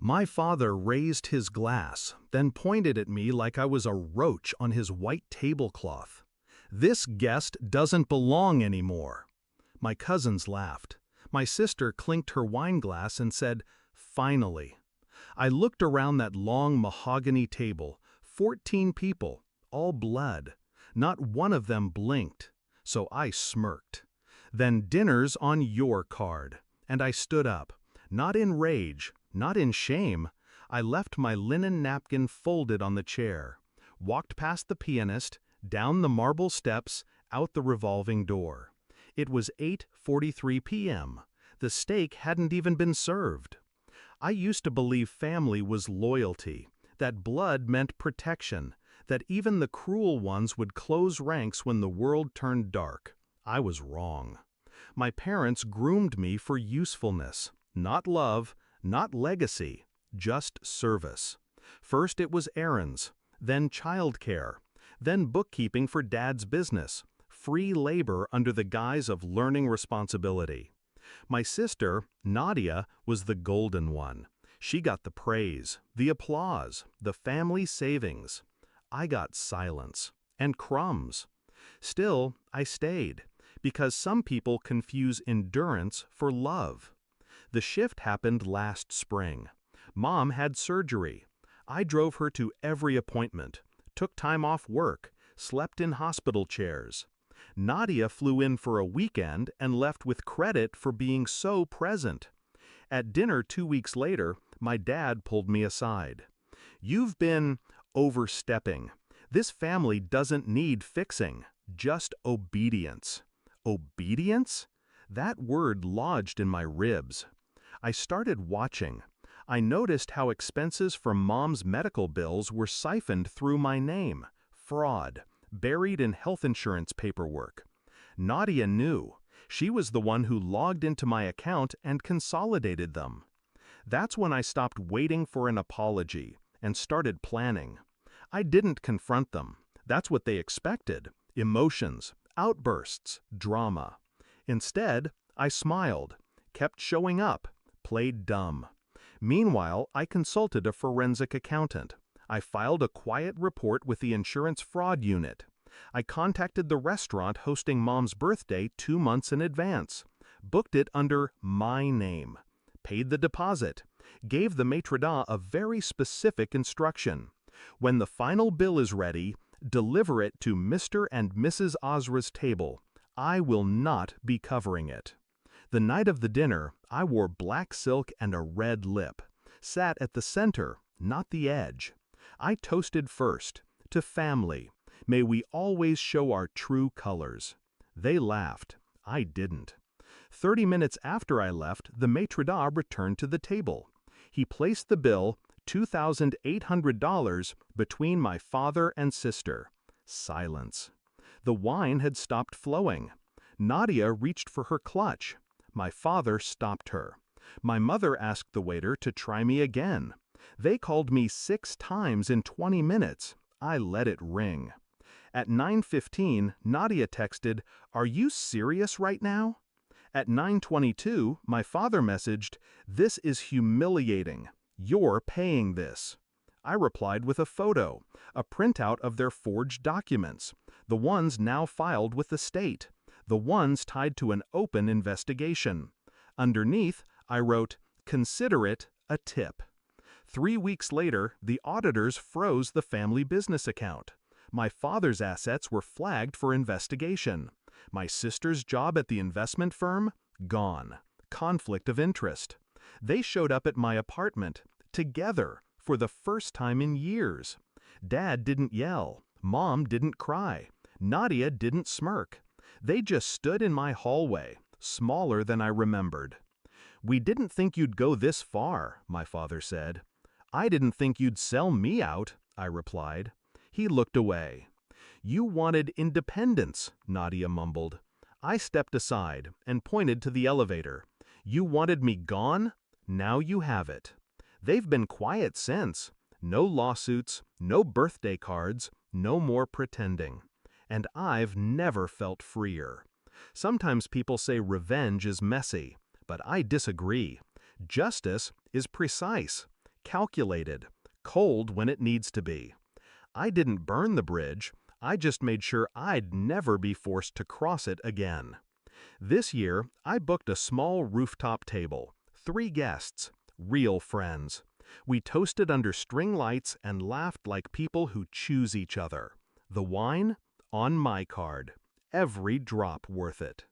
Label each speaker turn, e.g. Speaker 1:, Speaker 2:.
Speaker 1: My father raised his glass, then pointed at me like I was a roach on his white tablecloth. "This guest doesn't belong anymore." My cousins laughed. My sister clinked her wine glass and said, "Finally." I looked around that long mahogany table, 14 people, all blood. Not one of them blinked, so I smirked. "Then dinner's on your card." And I stood up, not in rage, not in shame. I left my linen napkin folded on the chair, walked past the pianist, down the marble steps, out the revolving door. It was 8:43 p.m. The steak hadn't even been served. I used to believe family was loyalty, that blood meant protection, that even the cruel ones would close ranks when the world turned dark. I was wrong. My parents groomed me for usefulness, not love, not legacy, just service. First it was errands, then childcare, then bookkeeping for Dad's business, free labor under the guise of learning responsibility. My sister, Nadia, was the golden one. She got the praise, the applause, the family savings. I got silence and crumbs. Still, I stayed, because some people confuse endurance for love. The shift happened last spring. Mom had surgery. I drove her to every appointment, took time off work, slept in hospital chairs. Nadia flew in for a weekend and left with credit for being so present. At dinner 2 weeks later, my dad pulled me aside. "You've been overstepping. This family doesn't need fixing, just obedience." Obedience? That word lodged in my ribs. I started watching. I noticed how expenses from Mom's medical bills were siphoned through my name. Fraud, buried in health insurance paperwork. Nadia knew. She was the one who logged into my account and consolidated them. That's when I stopped waiting for an apology and started planning. I didn't confront them. That's what they expected. Emotions, outbursts, drama. Instead, I smiled, kept showing up, played dumb. Meanwhile, I consulted a forensic accountant. I filed a quiet report with the insurance fraud unit. I contacted the restaurant hosting Mom's birthday 2 months in advance, booked it under my name, paid the deposit, gave the maitre d' a very specific instruction. When the final bill is ready, deliver it to Mr. and Mrs. Ozra's table. I will not be covering it. The night of the dinner, I wore black silk and a red lip, sat at the center, not the edge. I toasted first, to family. May we always show our true colors. They laughed. I didn't. 30 minutes after I left, the maitre d' returned to the table. He placed the bill, $2,800, between my father and sister. Silence. The wine had stopped flowing. Nadia reached for her clutch. My father stopped her. My mother asked the waiter to try me again. They called me 6 times in 20 minutes. I let it ring. At 9:15, Nadia texted, "Are you serious right now?" At 9:22, my father messaged, "This is humiliating. You're paying this." I replied with a photo, a printout of their forged documents, the ones now filed with the state, the ones tied to an open investigation. Underneath, I wrote, "Consider it a tip." 3 weeks later, the auditors froze the family business account. My father's assets were flagged for investigation. My sister's job at the investment firm? Gone. Conflict of interest. They showed up at my apartment, together, for the first time in years. Dad didn't yell. Mom didn't cry. Nadia didn't smirk. They just stood in my hallway, smaller than I remembered. "We didn't think you'd go this far," my father said. "I didn't think you'd sell me out," I replied. He looked away. "You wanted independence," Nadia mumbled. I stepped aside and pointed to the elevator. "You wanted me gone? Now you have it." They've been quiet since. No lawsuits, no birthday cards, no more pretending. And I've never felt freer. Sometimes people say revenge is messy, but I disagree. Justice is precise. calculated, cold when it needs to be. I didn't burn the bridge, I just made sure I'd never be forced to cross it again. This year, I booked a small rooftop table, 3 guests, real friends. We toasted under string lights and laughed like people who choose each other. The wine? On my card. Every drop worth it.